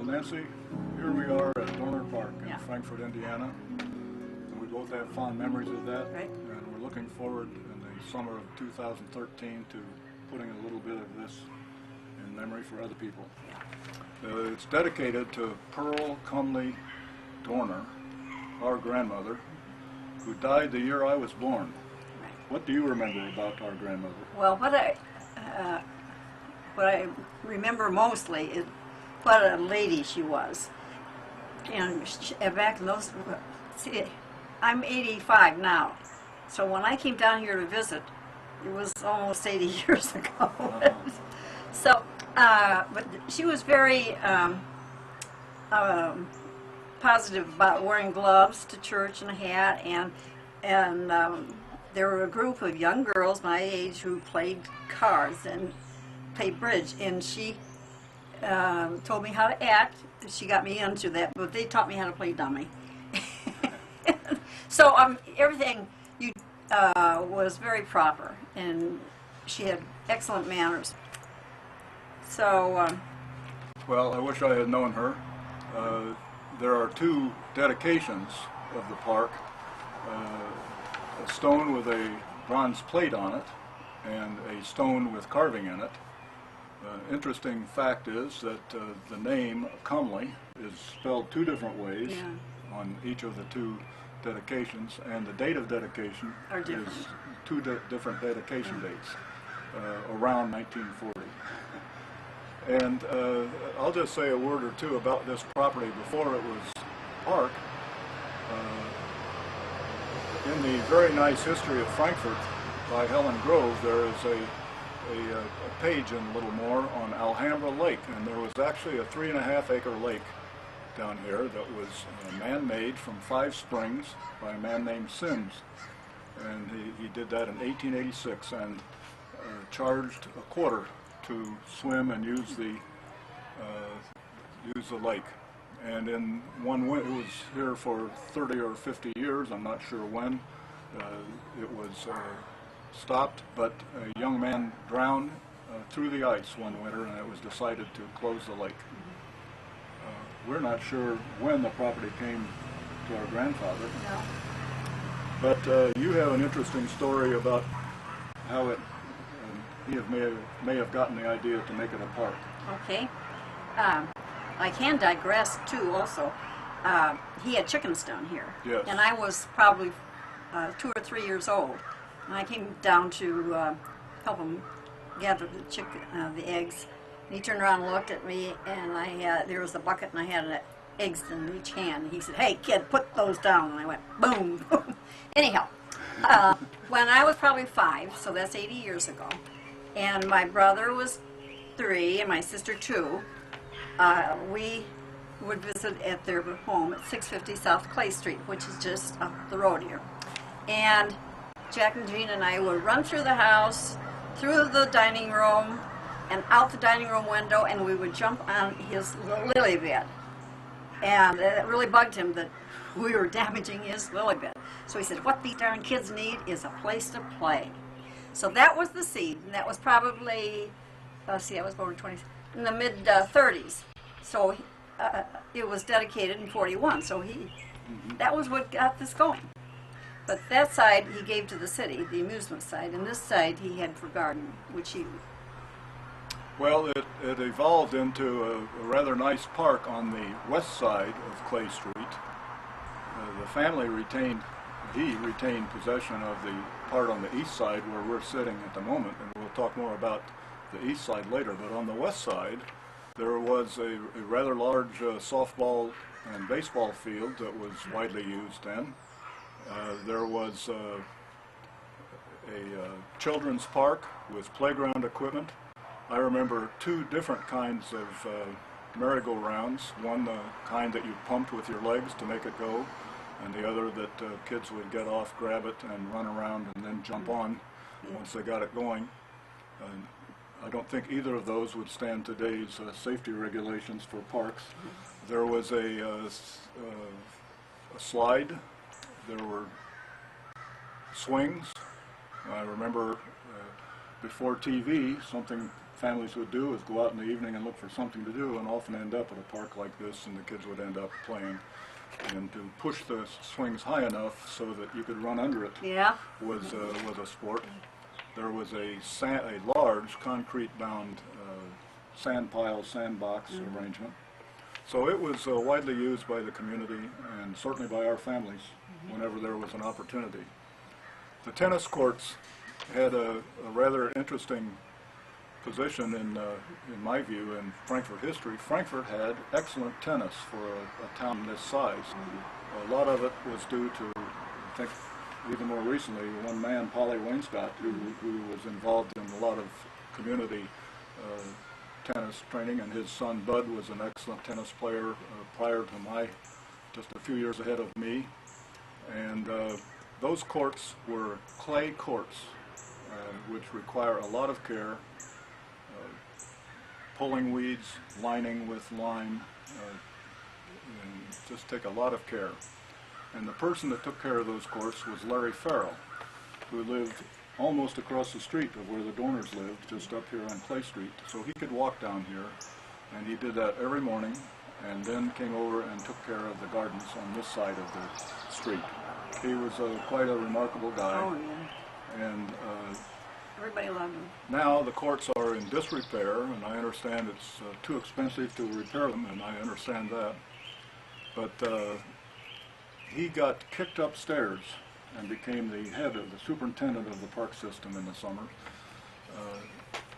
Nancy, here we are at Dorner Park in Frankfort, Indiana. And we both have fond memories of that. Right. And we're looking forward in the summer of 2013 to putting a little bit of this in memory for other people. It's dedicated to Pearl Comely Dorner, our grandmother, who died the year I was born. Right. What do you remember about our grandmother? Well, what I remember mostly is what a lady she was. And back in those, see, I'm 85 now, so when I came down here to visit, it was almost 80 years ago. So, but she was very positive about wearing gloves to church and a hat, and there were a group of young girls my age who played cards and played bridge, and she told me how to act. She got me into that, but they taught me how to play dummy. So everything was very proper, and she had excellent manners. So, well, I wish I had known her. There are two dedications of the park, a stone with a bronze plate on it and a stone with carving in it. Interesting fact is that the name Comely is spelled two different ways on each of the two dedications, and the date of dedication is two different dedication dates, around 1940. And I'll just say a word or two about this property before it was park. In the very nice history of Frankfort by Helen Grove, there is a page in a little more on Alhambra Lake, and there was actually a 3.5-acre lake down here that was man-made from 5 springs by a man named Sims, and he did that in 1886 and charged a quarter to swim and use the lake. And in one winter, it was here for 30 or 50 years, I'm not sure when, it was stopped, but a young man drowned through the ice one winter, and it was decided to close the lake. We're not sure when the property came to our grandfather, but you have an interesting story about how it he may have gotten the idea to make it a park. Okay. I can digress too also. He had chickens down here. Yes. And I was probably 2 or 3 years old. And I came down to help him gather the eggs. And he turned around and looked at me, and there was a bucket, and I had eggs in each hand. And he said, "Hey, kid, put those down." And I went, boom, boom. Anyhow, when I was probably 5, so that's 80 years ago, and my brother was 3 and my sister 2, we would visit at their home at 650 South Clay Street, which is just up the road here. And Jack and Jean and I would run through the house, through the dining room, and out the dining room window, and we would jump on his lily bed. And it really bugged him that we were damaging his lily bed. So he said, "What these darn kids need is a place to play." So that was the seed, and that was probably, I was born in the mid-30s. So it was dedicated in 41, so that was what got this going. But that side he gave to the city, the amusement side, and this side he had for garden, which he... Well, it evolved into a rather nice park on the west side of Clay Street. The family retained possession of the part on the east side where we're sitting at the moment, and we'll talk more about the east side later. But on the west side, there was a rather large softball and baseball field that was widely used then. There was a children's park with playground equipment. I remember 2 different kinds of merry-go-rounds, one the kind that you pumped with your legs to make it go, and the other that kids would get off, grab it, and run around and then jump on once they got it going. I don't think either of those would stand today's safety regulations for parks. There was a slide. There were swings. I remember before TV, something families would do is go out in the evening and look for something to do, and often end up at a park like this, and the kids would end up playing. And to push the swings high enough so that you could run under it was a sport. There was a large concrete-bound sand pile, sandbox arrangement. So it was widely used by the community and certainly by our families whenever there was an opportunity. The tennis courts had a rather interesting position in my view, in Frankfort history. Frankfort had excellent tennis for a town this size. A lot of it was due to, I think, even more recently, one man, Polly Wainscott, who was involved in a lot of community tennis training, and his son Bud was an excellent tennis player prior to just a few years ahead of me. And those courts were clay courts, which require a lot of care. Pulling weeds, lining with lime, and just take a lot of care. And the person that took care of those courts was Larry Farrell, who lived almost across the street of where the Dorners lived, just up here on Clay Street. So he could walk down here, and he did that every morning, and then came over and took care of the gardens on this side of the street. He was quite a remarkable guy. Oh, yeah. And everybody loved him. now the courts are in disrepair, and I understand it's too expensive to repair them, and I understand that. But he got kicked upstairs and became the head of the superintendent of the park system in the summer.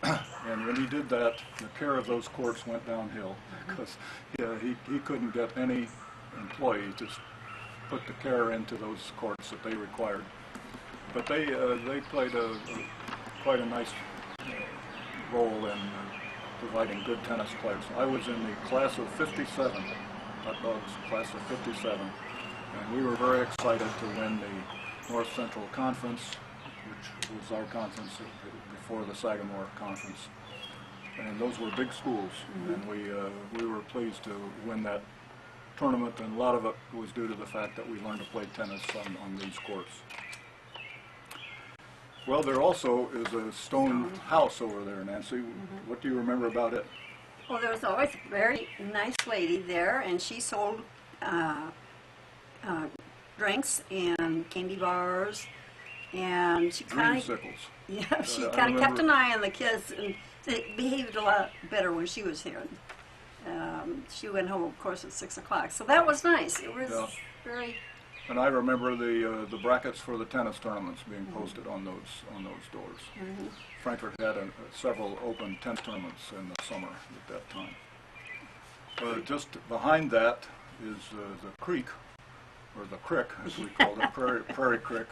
And when he did that, the care of those courts went downhill because he couldn't get any employee to put the care into those courts that they required. But they played quite a nice role in providing good tennis players. I was in the class of 57, Hot Dogs class of 57, and we were very excited to win the North Central Conference, which was our conference before the Sagamore Conference. And those were big schools, and we were pleased to win that tournament, and a lot of it was due to the fact that we learned to play tennis on these courts. Well, there also is a stone house over there, Nancy. What do you remember about it? Well, there was always a very nice lady there, and she sold drinks and candy bars, and she kind of she kind of kept an eye on the kids, and they behaved a lot better when she was here. She went home, of course, at 6 o'clock, so that was nice. It was very. And I remember the brackets for the tennis tournaments being posted on those doors. Frankfort had several open tennis tournaments in the summer at that time. Just behind that is the creek, or the crick, as we called it, Prairie Creek.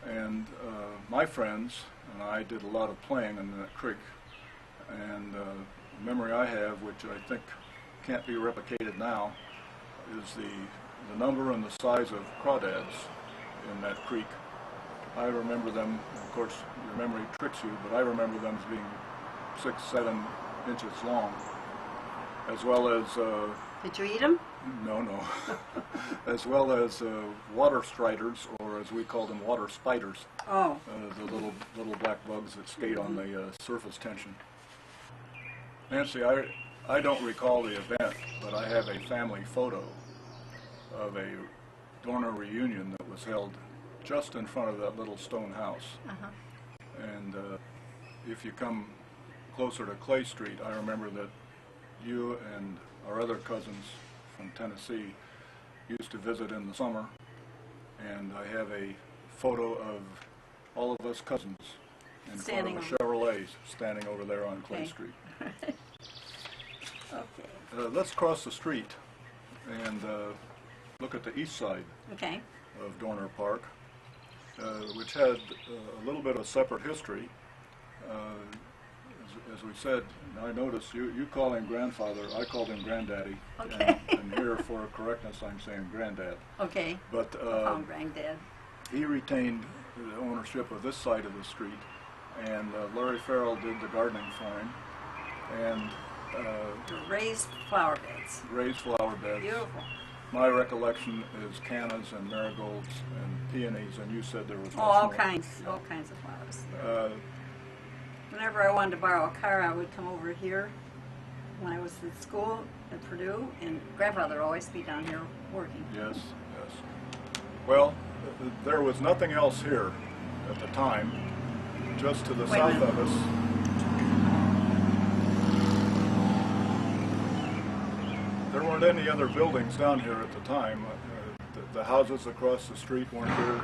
And my friends and I did a lot of playing in that creek. And the memory I have, which I think can't be replicated now, is the number and the size of crawdads in that creek. I remember them, of course your memory tricks you, but I remember them as being 6, 7 inches long, as well as Did you eat them? no as well as water striders, or as we call them, water spiders. The little black bugs that skate on the surface tension. Nancy, I don't recall the event, but I have a family photo of a Dorner reunion that was held just in front of that little stone house. And if you come closer to Clay Street, I remember that you and our other cousins from Tennessee used to visit in the summer, and I have a photo of all of us cousins in front of a Chevrolet standing over there on Clay Street. Let's cross the street and look at the east side of Dorner Park, which had a little bit of separate history. As we said, I noticed you call him grandfather, I called him granddaddy. And here, for correctness, I'm saying granddad. But granddad. he retained the ownership of this side of the street, and Larry Farrell did the gardening for him. And raised flower beds. Raised flower beds. Beautiful. My recollection is cannas and marigolds and peonies, and you said there was all kinds of flowers. whenever I wanted to borrow a car, I would come over here when I was in school at Purdue, and Grandfather would always be down here working. Yes, yes. Well, there was nothing else here at the time. Just to the south of us, there weren't any other buildings down here at the time. The houses across the street weren't here.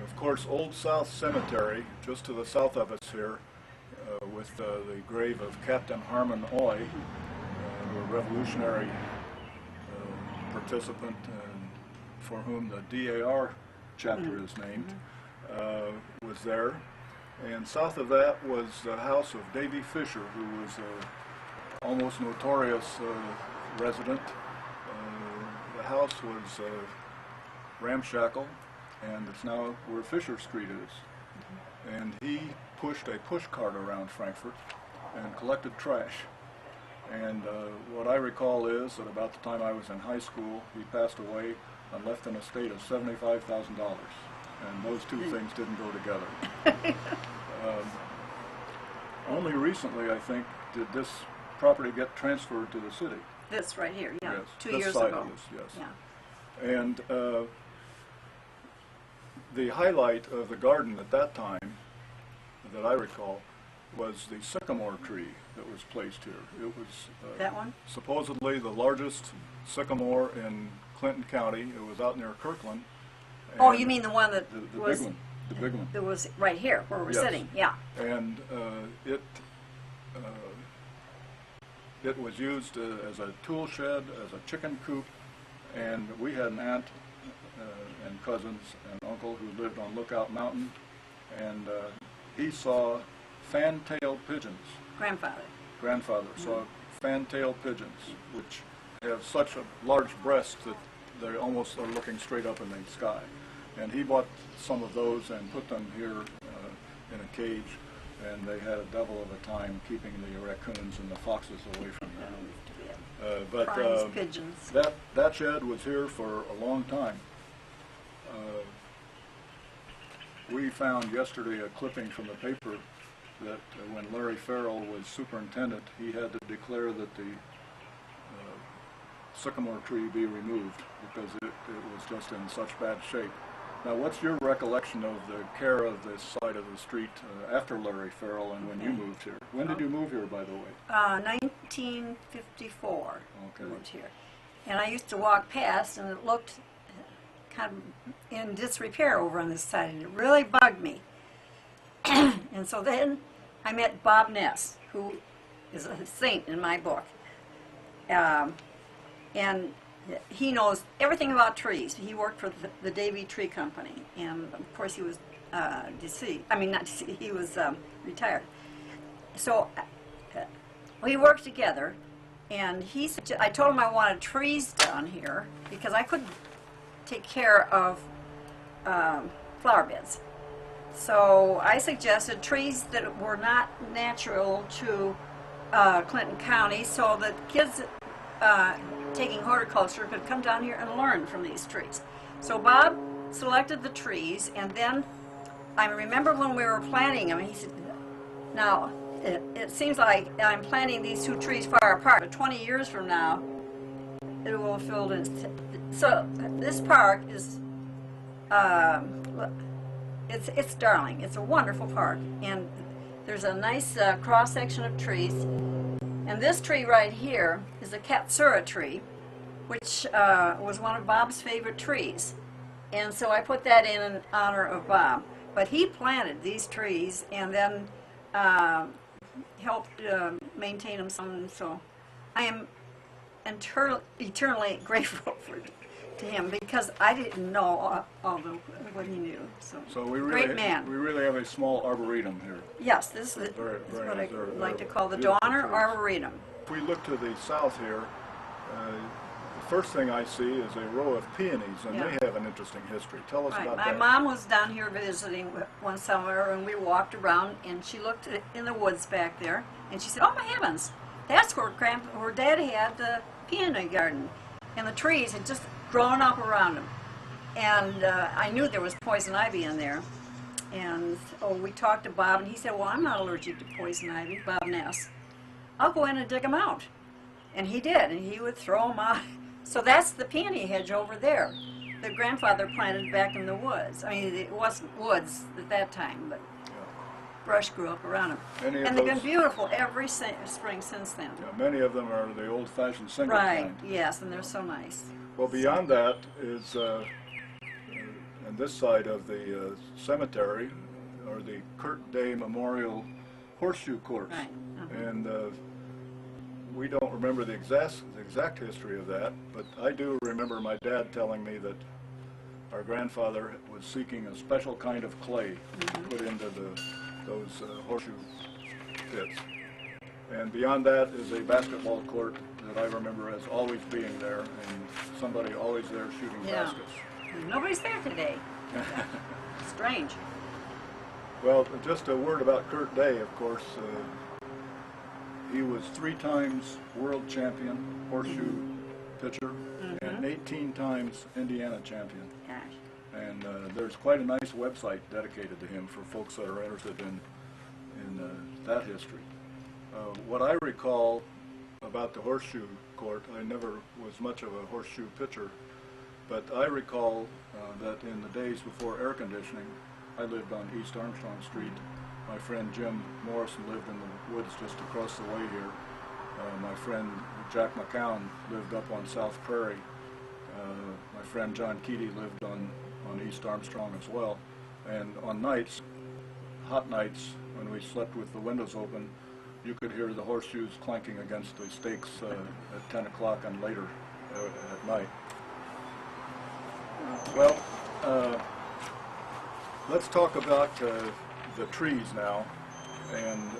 Of course, Old South Cemetery, just to the south of us here, with the grave of Captain Harmon Oy, a revolutionary participant for whom the DAR chapter is named, was there. And south of that was the house of Davy Fisher, who was an almost notorious resident. The house was ramshackle, and it's now where Fisher Street is. And he pushed a push cart around Frankfort and collected trash. And what I recall is that about the time I was in high school, he passed away and left an estate of $75,000. And those two things didn't go together. Only recently, I think, did this property get transferred to the city. This right here, yeah, Yes, 2 this years side ago. of this, yes. Yeah. And the highlight of the garden at that time, that I recall, was the sycamore tree that was placed here. It was That one? supposedly the largest sycamore in Clinton County. It was out near Kirkland. Oh, And you mean the one that the was big one? The big one. that was right here where we're Yes. sitting? Yeah. And it was used as a tool shed, as a chicken coop, and we had an aunt and cousins and uncle who lived on Lookout Mountain, and he saw fan-tailed pigeons. Grandfather saw fan-tailed pigeons, which have such a large breast that they almost are looking straight up in the sky. And he bought some of those and put them here in a cage, and they had a devil of a time keeping the raccoons and the foxes away from them. Prize pigeons. That shed was here for a long time. We found yesterday a clipping from the paper that when Larry Farrell was superintendent, he had to declare that the sycamore tree be removed because it was just in such bad shape. Now, what's your recollection of the care of this side of the street after Larry Farrell and when you moved here? When did you move here, by the way? 1954. Okay. Moved here, and I used to walk past, and it looked kind of in disrepair over on this side, and it really bugged me. And so then I met Bob Ness, who is a saint in my book, and he knows everything about trees. He worked for the Davy Tree Company, and of course he was deceased. I mean, not deceased, he was retired. So we worked together, and I told him I wanted trees down here because I couldn't take care of flower beds. So I suggested trees that were not natural to Clinton County, so that kids taking horticulture could come down here and learn from these trees. So Bob selected the trees, and then I remember when we were planting them, he said, now it seems like I'm planting these two trees far apart, but 20 years from now it will have filled in. So this park is it's darling. It's a wonderful park, and there's a nice cross-section of trees. And this tree right here is a Katsura tree, which was one of Bob's favorite trees. And so I put that in honor of Bob. But he planted these trees and then helped maintain them some. So I am eternally grateful to him because I didn't know all what he knew. So we really, great man. We really have a small arboretum here. Yes, this is what I like to call the Dorner Arboretum. If we look to the south here, the first thing I see is a row of peonies, and they have an interesting history. Tell us about that. My mom was down here visiting one summer, and we walked around, and she looked in the woods back there, and she said, "Oh my heavens, that's where Dad had the peony garden," and the trees had just grown up around them. And I knew there was poison ivy in there. And we talked to Bob, and he said, well, I'm not allergic to poison ivy, Bob Ness. I'll go in and dig them out. And he did, and he would throw them out. So that's the peony hedge over there that grandfather planted back in the woods. I mean, it wasn't woods at that time, but brush grew up around them. And they've been beautiful every spring since then. Yeah, many of them are the old-fashioned single kind. kind. Yes, and they're so nice. Well, beyond that is, on this side of the cemetery, are the Kurt Day Memorial Horseshoe Courts. Right. And we don't remember the exact history of that, but I do remember my dad telling me that our grandfather was seeking a special kind of clay to put into those horseshoe pits. And beyond that is a basketball court that I remember as always being there, and somebody always there shooting baskets. Nobody's there today. Strange. Well, just a word about Kurt Day, of course. He was 3 times world champion horseshoe pitcher and 18 times Indiana champion. Gosh. And there's quite a nice website dedicated to him for folks that are interested in that history. What I recall about the horseshoe court, I never was much of a horseshoe pitcher, but I recall that in the days before air conditioning, I lived on East Armstrong Street. My friend Jim Morrison lived in the woods just across the way here. My friend Jack McCown lived up on South Prairie. My friend John Keaty lived on East Armstrong as well. And on nights, hot nights, when we slept with the windows open, you could hear the horseshoes clanking against the stakes at 10 o'clock and later at night. Well, let's talk about the trees now. And